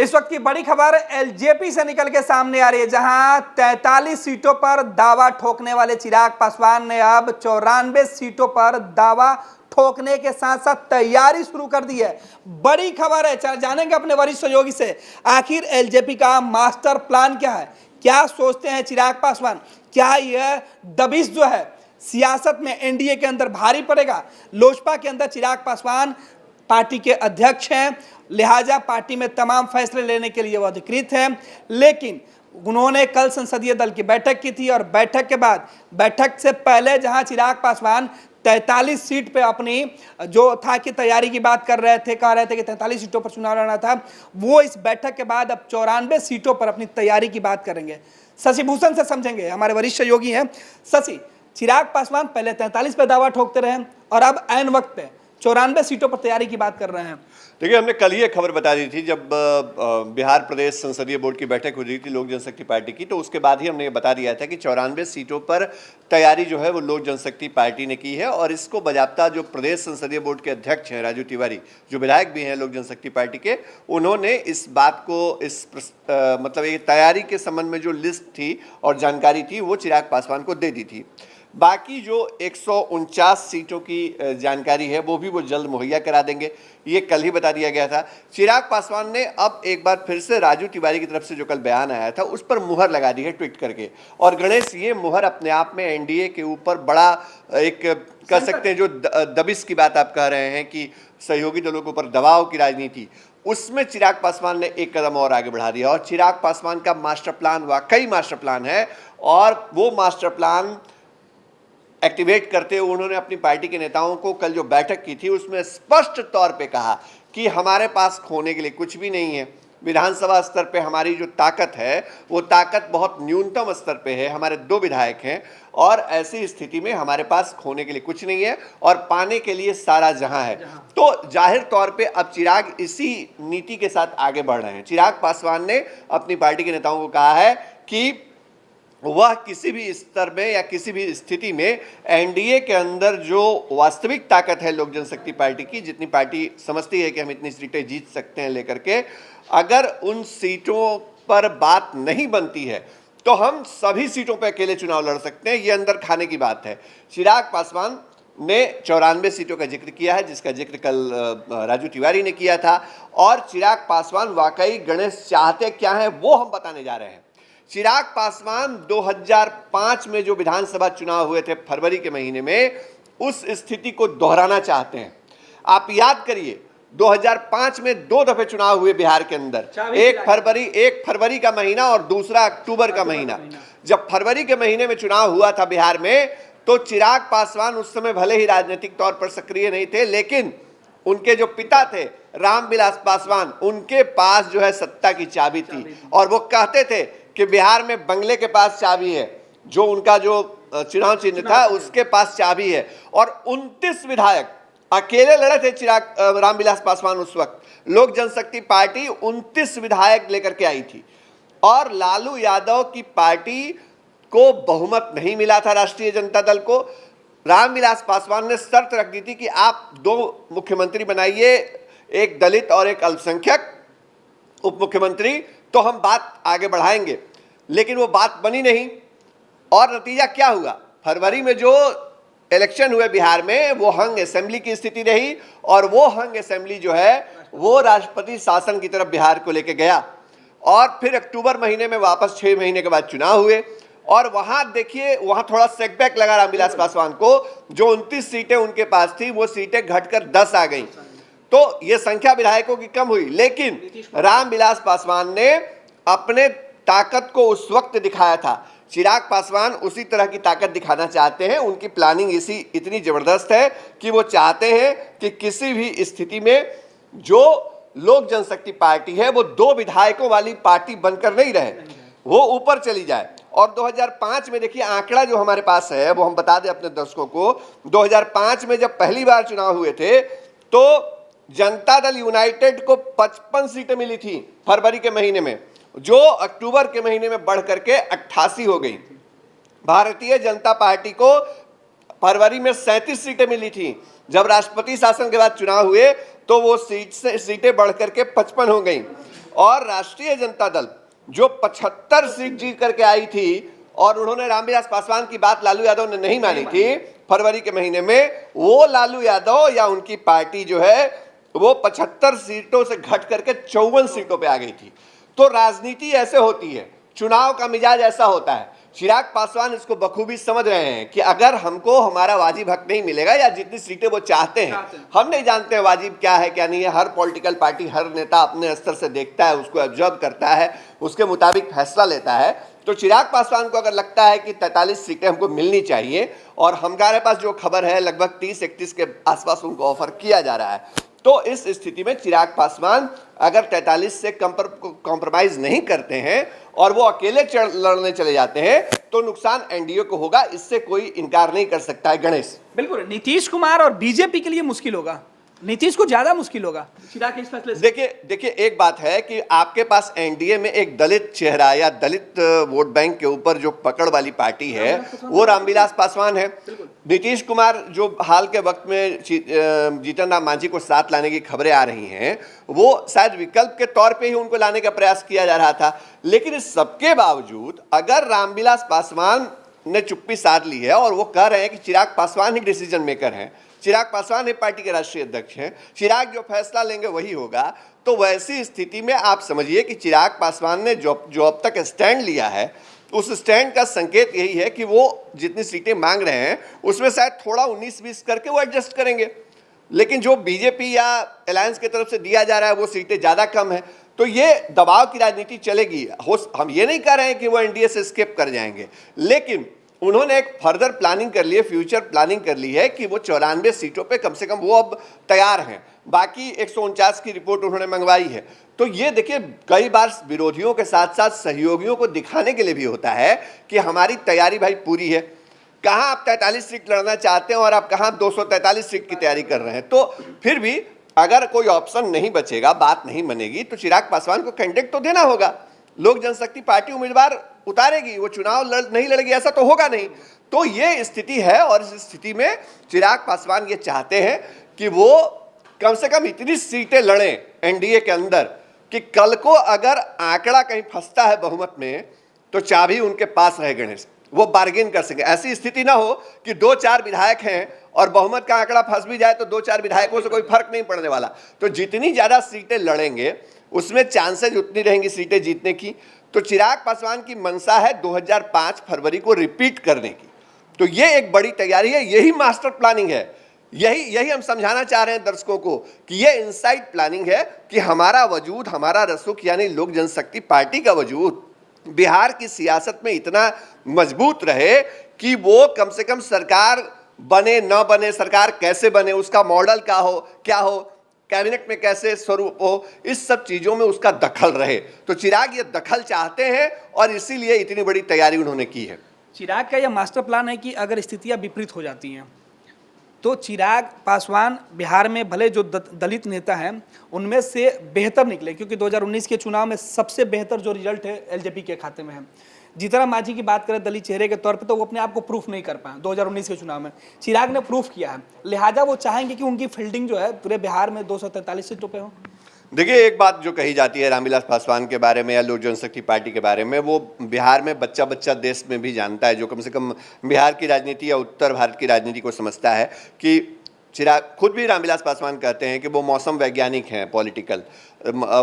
इस वक्त की बड़ी खबर एलजेपी से निकल के सामने आ रही है, जहां 43 सीटों पर दावा ठोकने वाले चिराग पासवान ने अब 94 सीटों पर दावा ठोकने के साथ साथ तैयारी शुरू कर दी है। बड़ी खबर है, जानेंगे अपने वरिष्ठ सहयोगी से आखिर एलजेपी का मास्टर प्लान क्या है, क्या सोचते हैं चिराग पासवान, क्या यह दबिश जो है सियासत में एनडीए के अंदर भारी पड़ेगा। लोजपा के अंदर चिराग पासवान पार्टी के अध्यक्ष हैं, लिहाजा पार्टी में तमाम फैसले लेने के लिए वो अधिकृत हैं। लेकिन उन्होंने कल संसदीय दल की बैठक की थी और बैठक के बाद, बैठक से पहले जहां चिराग पासवान 43 सीट पे अपनी जो था कि तैयारी की बात कर रहे थे, कह रहे थे कि 43 सीटों पर चुनाव लड़ना था, वो इस बैठक के बाद अब 94 सीटों पर अपनी तैयारी की बात करेंगे। शशि भूषण से समझेंगे, हमारे वरिष्ठ सहयोगी हैं। शशि, चिराग पासवान पहले 43 पे दावा ठोकते रहे और अब ऐन वक्त पे 94 सीटों पर तैयारी की बात कर रहे हैं। देखिए, हमने कल ही एक खबर बता दी थी जब बिहार प्रदेश संसदीय बोर्ड की बैठक हो रही थी लोक जनशक्ति पार्टी की, तो उसके बाद ही हमने ये बता दिया था कि 94 सीटों पर तैयारी जो है वो लोक जनशक्ति पार्टी ने की है। और इसको बजाबता जो प्रदेश संसदीय बोर्ड के अध्यक्ष हैं राजू तिवारी, जो विधायक भी हैं लोक जनशक्ति पार्टी के, उन्होंने इस बात को मतलब ये तैयारी के संबंध में जो लिस्ट थी और जानकारी थी वो चिराग पासवान को दे दी थी। बाकी जो 149 सीटों की जानकारी है वो भी वो जल्द मुहैया करा देंगे, ये कल ही बता दिया गया था। चिराग पासवान ने अब एक बार फिर से राजू तिवारी की तरफ से जो कल बयान आया था उस पर मुहर लगा दी है ट्वीट करके। और गणेश, ये मुहर अपने आप में एनडीए के ऊपर बड़ा एक कह सकते हैं, जो दबिश की बात आप कह रहे हैं कि सहयोगी दलों के ऊपर दबाव की राजनीति, उसमें चिराग पासवान ने एक कदम और आगे बढ़ा दिया। और चिराग पासवान का मास्टर प्लान वाकई मास्टर प्लान है, और वो मास्टर प्लान एक्टिवेट करते हुए उन्होंने अपनी पार्टी के नेताओं को कल जो बैठक की थी उसमें स्पष्ट तौर पे कहा कि हमारे पास खोने के लिए कुछ भी नहीं है। विधानसभा स्तर पे हमारी जो ताकत है वो ताकत बहुत न्यूनतम स्तर पे है, हमारे 2 विधायक हैं, और ऐसी स्थिति में हमारे पास खोने के लिए कुछ नहीं है और पाने के लिए सारा जहां है। तो जाहिर तौर पे अब चिराग इसी नीति के साथ आगे बढ़ रहे हैं। चिराग पासवान ने अपनी पार्टी के नेताओं को कहा है कि वह किसी भी स्तर में या किसी भी स्थिति में एनडीए के अंदर जो वास्तविक ताकत है लोक जनशक्ति पार्टी की, जितनी पार्टी समझती है कि हम इतनी सीटें जीत सकते हैं लेकर के, अगर उन सीटों पर बात नहीं बनती है तो हम सभी सीटों पर अकेले चुनाव लड़ सकते हैं। ये अंदर खाने की बात है। चिराग पासवान ने 94 सीटों का जिक्र किया है, जिसका जिक्र कल राजू तिवारी ने किया था। और चिराग पासवान वाकई गणेश चाहते क्या हैं वो हम बताने जा रहे हैं। चिराग पासवान 2005 में जो विधानसभा चुनाव हुए थे फरवरी के महीने में, उस स्थिति को दोहराना चाहते हैं। आप याद करिए, 2005 में 2 दफे चुनाव हुए बिहार के अंदर, एक फरवरी का महीना और दूसरा अक्टूबर का महीना। जब फरवरी के महीने में चुनाव हुआ था बिहार में, तो चिराग पासवान उस समय भले ही राजनीतिक तौर पर सक्रिय नहीं थे, लेकिन उनके जो पिता थे रामविलास पासवान, उनके पास जो है सत्ता की चाबी थी। और वो कहते थे कि बिहार में बंगले के पास चाबी है, जो उनका जो चुनाव चिन्ह था उसके पास चाबी है। और 29 विधायक अकेले लड़े थे चिराग रामविलास पासवान उस वक्त। लोक जनशक्ति पार्टी 29 विधायक लेकर के आई थी और लालू यादव की पार्टी को बहुमत नहीं मिला था। राष्ट्रीय जनता दल को रामविलास पासवान ने शर्त रख दी थी कि आप 2 मुख्यमंत्री बनाइए, एक दलित और एक अल्पसंख्यक उप मुख्यमंत्री, तो हम बात आगे बढ़ाएंगे। लेकिन वो बात बनी नहीं। और नतीजा क्या हुआ? फरवरी में जो इलेक्शन हुए बिहार में, वो हंग असेंबली की स्थिति रही, और वो हंग असेंबली जो है वो राष्ट्रपति शासन की तरफ बिहार को लेके गया। और फिर अक्टूबर महीने में वापस 6 महीने के बाद चुनाव हुए, और वहां देखिए, वहां थोड़ा सेटबैक लगा रामविलास पासवान को। जो 29 सीटें उनके पास थी वो सीटें घटकर 10 आ गई, तो ये संख्या विधायकों की कम हुई। लेकिन रामविलास पासवान ने अपने ताकत को उस वक्त दिखाया था। चिराग पासवान उसी तरह की ताकत दिखाना चाहते हैं। उनकी प्लानिंग इतनी जबरदस्त है कि वो चाहते हैं कि किसी भी स्थिति में जो लोक जनशक्ति पार्टी है वो 2 विधायकों वाली पार्टी बनकर नहीं रहे, वो ऊपर चली जाए। और 2005 में देखिए, आंकड़ा जो हमारे पास है वो हम बता दें अपने दर्शकों को। 2005 में जब पहली बार चुनाव हुए थे तो जनता दल यूनाइटेड को 55 सीटें मिली थी फरवरी के महीने में, जो अक्टूबर के महीने में बढ़ करके 88 हो गई। भारतीय जनता पार्टी को फरवरी में 37 सीटें मिली थी। जब राष्ट्रपति शासन के बाद चुनाव हुए तो वो सीटें बढ़ करके 55 हो गई। और राष्ट्रीय जनता दल जो 75 सीट जीत करके आई थी और उन्होंने रामविलास पासवान की बात लालू यादव ने नहीं मानी थी फरवरी के महीने में, वो लालू यादव या उनकी पार्टी जो है वो 75 सीटों से घट करके 54 सीटों पे आ गई थी। तो राजनीति ऐसे होती है, चुनाव का मिजाज ऐसा होता है। चिराग पासवान इसको बखूबी समझ रहे हैं कि अगर हमको हमारा वाजिब हक नहीं मिलेगा या जितनी सीटें वो चाहते हैं, हम नहीं जानते हैं वाजिब क्या है क्या नहीं है। हर पॉलिटिकल पार्टी, हर नेता अपने स्तर से देखता है, उसको ऑब्जर्व करता है, उसके मुताबिक फैसला लेता है। तो चिराग पासवान को अगर लगता है कि 43 सीटें हमको मिलनी चाहिए और हमारे पास जो खबर है लगभग 30-31 के आसपास उनको ऑफर किया जा रहा है, तो इस स्थिति में चिराग पासवान अगर 43 से कम पर कॉम्प्रोमाइज नहीं करते हैं और वो अकेले लड़ने चले जाते हैं तो नुकसान एनडीए को होगा, इससे कोई इनकार नहीं कर सकता है। गणेश, बिल्कुल नीतीश कुमार और बीजेपी के लिए मुश्किल होगा, नीतीश को ज्यादा मुश्किल होगा चिराग के इस फैसले से। देखिए एक बात है कि आपके पास एनडीए में एक दलित चेहरा या दलित वोट बैंक के ऊपर जो पकड़ वाली पार्टी है वो रामविलास पासवान है। नीतीश कुमार जो हाल के वक्त में जीतन राम मांझी को साथ लाने की खबरें आ रही हैं, वो शायद विकल्प के तौर पे ही उनको लाने का प्रयास किया जा रहा था। लेकिन इस सबके बावजूद अगर रामविलास पासवान ने चुप्पी साध ली है और वो कह रहे हैं कि चिराग पासवान ही डिसीजन मेकर हैं, चिराग पासवान ही पार्टी के राष्ट्रीय अध्यक्ष हैं, चिराग जो फैसला लेंगे वही होगा, तो वैसी स्थिति में आप समझिए कि चिराग पासवान ने जो अब तक स्टैंड लिया है, उस स्टैंड का संकेत यही है कि वो जितनी सीटें मांग रहे हैं उसमें शायद थोड़ा 19-20 करके वो एडजस्ट करेंगे। लेकिन जो बीजेपी या अलायंस की तरफ से दिया जा रहा है वो सीटें ज़्यादा कम है, तो ये दबाव की राजनीति चलेगी। हम ये नहीं कह रहे हैं कि वो एनडीए से स्किप कर जाएंगे, लेकिन उन्होंने एक फर्दर प्लानिंग कर ली है, फ्यूचर प्लानिंग कर ली है कि वो 94 सीटों पे कम से कम वो अब तैयार हैं। बाकी 149 की रिपोर्ट उन्होंने मंगवाई है। तो ये देखिए, कई बार विरोधियों के साथ साथ सहयोगियों को दिखाने के लिए भी होता है कि हमारी तैयारी भाई पूरी है। कहाँ आप 43 सीट लड़ना चाहते हैं और आप कहाँ 243 सीट की तैयारी कर रहे हैं। तो फिर भी अगर कोई ऑप्शन नहीं बचेगा, बात नहीं बनेगी, तो चिराग पासवान को कैंडिडेट तो देना होगा। लोक जनशक्ति पार्टी उम्मीदवार उतारेगी, वो चुनाव नहीं लड़ेगी, ऐसा तो होगा नहीं। तो ये स्थिति है और इस स्थिति में चिराग पासवान ये चाहते हैं कि वो कम से कम इतनी सीटें लड़ें एनडीए के अंदर कि कल को अगर आंकड़ा कहीं फंसता है बहुमत में तो चाबी उनके पास रहे। गणेश, वो बार्गेन कर सके। ऐसी स्थिति ना हो कि 2-4 विधायक हैं और बहुमत का आंकड़ा फंस भी जाए तो 2-4 विधायकों से कोई फर्क नहीं पड़ने वाला। तो जितनी ज्यादा सीटें लड़ेंगे उसमें चांसेज उतनी रहेंगी सीटें जीतने की। तो चिराग पासवान की मंशा है 2005 फरवरी को रिपीट करने की। तो ये एक बड़ी तैयारी है, यही मास्टर प्लानिंग है, यही हम समझाना चाह रहे हैं दर्शकों को कि ये इनसाइड प्लानिंग है कि हमारा वजूद, हमारा रसूख यानी लोक जनशक्ति पार्टी का वजूद बिहार की सियासत में इतना मजबूत रहे कि वो कम से कम सरकार बने न बने, सरकार कैसे बने, उसका मॉडल क्या हो, कैबिनेट में कैसे स्वरूप हो, इस सब चीजों में उसका दखल रहे। तो चिराग ये दखल चाहते हैं और इसीलिए इतनी बड़ी तैयारी उन्होंने की है। चिराग का यह मास्टर प्लान है कि अगर स्थितियां विपरीत हो जाती हैं तो चिराग पासवान बिहार में भले जो दलित नेता हैं उनमें से बेहतर निकले, क्योंकि 2019 के चुनाव में सबसे बेहतर जो रिजल्ट है एलजेपी के खाते में है। जीतन राम मांझी की बात करें दलित चेहरे के तौर पे तो वो अपने आप को प्रूफ नहीं कर पाए 2019 के चुनाव में, चिराग ने प्रूफ किया है। लिहाजा वो चाहेंगे कि उनकी फील्डिंग जो है पूरे बिहार में 243 सीटों पे हो। देखिए, एक बात जो कही जाती है रामविलास पासवान के बारे में या लोक जनशक्ति पार्टी के बारे में, वो बिहार में बच्चा देश में भी जानता है, जो कम से कम बिहार की राजनीति या उत्तर भारत की राजनीति को समझता है कि चिराग, खुद भी रामविलास पासवान कहते हैं कि वो मौसम वैज्ञानिक हैं, पॉलिटिकल,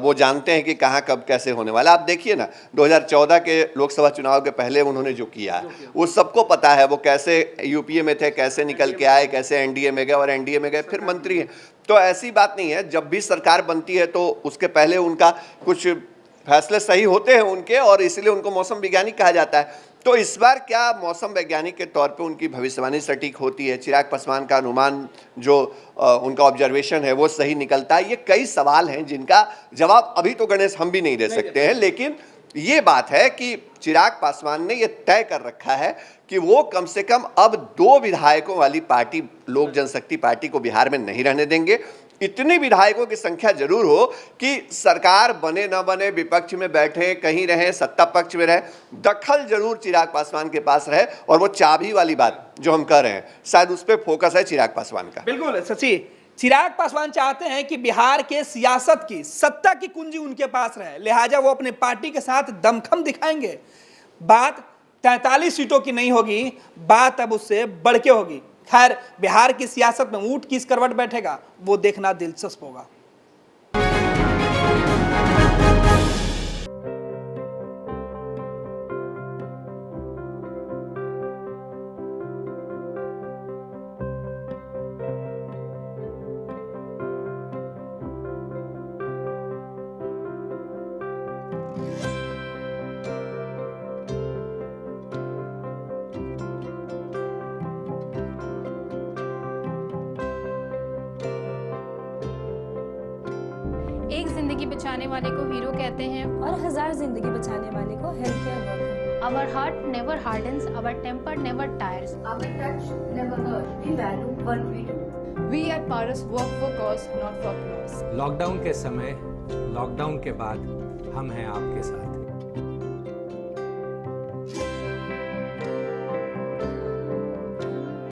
वो जानते हैं कि कहाँ कब कैसे होने वाला। आप देखिए ना, 2014 के लोकसभा चुनाव के पहले उन्होंने जो किया वो सबको पता है। वो कैसे यूपीए में थे, कैसे निकल के आए, कैसे एनडीए में गए और एनडीए में गए फिर मंत्री हैं। तो ऐसी बात नहीं है, जब भी सरकार बनती है तो उसके पहले उनका कुछ फैसले सही होते हैं उनके, और इसलिए उनको मौसम वैज्ञानिक कहा जाता है। तो इस बार क्या मौसम वैज्ञानिक के तौर पे उनकी भविष्यवाणी सटीक होती है, चिराग पासवान का अनुमान जो उनका ऑब्जर्वेशन है वो सही निकलता है, ये कई सवाल हैं जिनका जवाब अभी तो गणेश हम भी नहीं दे सकते हैं। लेकिन ये बात है कि चिराग पासवान ने ये तय कर रखा है कि वो कम से कम अब 2 विधायकों वाली पार्टी, लोक जनशक्ति पार्टी को बिहार में नहीं रहने देंगे। इतनी विधायकों की संख्या जरूर हो कि सरकार बने न बने, विपक्ष में बैठे, कहीं रहे, सत्ता पक्ष में रहे, दखल जरूर चिराग पासवान के पास रहे। और वो चाबी वाली बात जो हम कर रहे हैं, शायद उस पर फोकस है चिराग पासवान का। बिल्कुल शशि, चिराग पासवान चाहते हैं कि बिहार के सियासत की सत्ता की कुंजी उनके पास रहे, लिहाजा वो अपने पार्टी के साथ दमखम दिखाएंगे। बात 43 सीटों की नहीं होगी, बात अब उससे बढ़ के होगी। खैर, बिहार की सियासत में ऊंट किस करवट बैठेगा वो देखना दिलचस्प होगा। एक जिंदगी बचाने वाले को हीरो कहते हैं और 1000 जिंदगी बचाने वाले को health care worker. Our heart never hardens, our temper never tires. Our touch never hurt. We value what we do. We at Paras work for cause, not for applause. Lockdown के समय, lockdown के बाद हम हैं आपके साथ।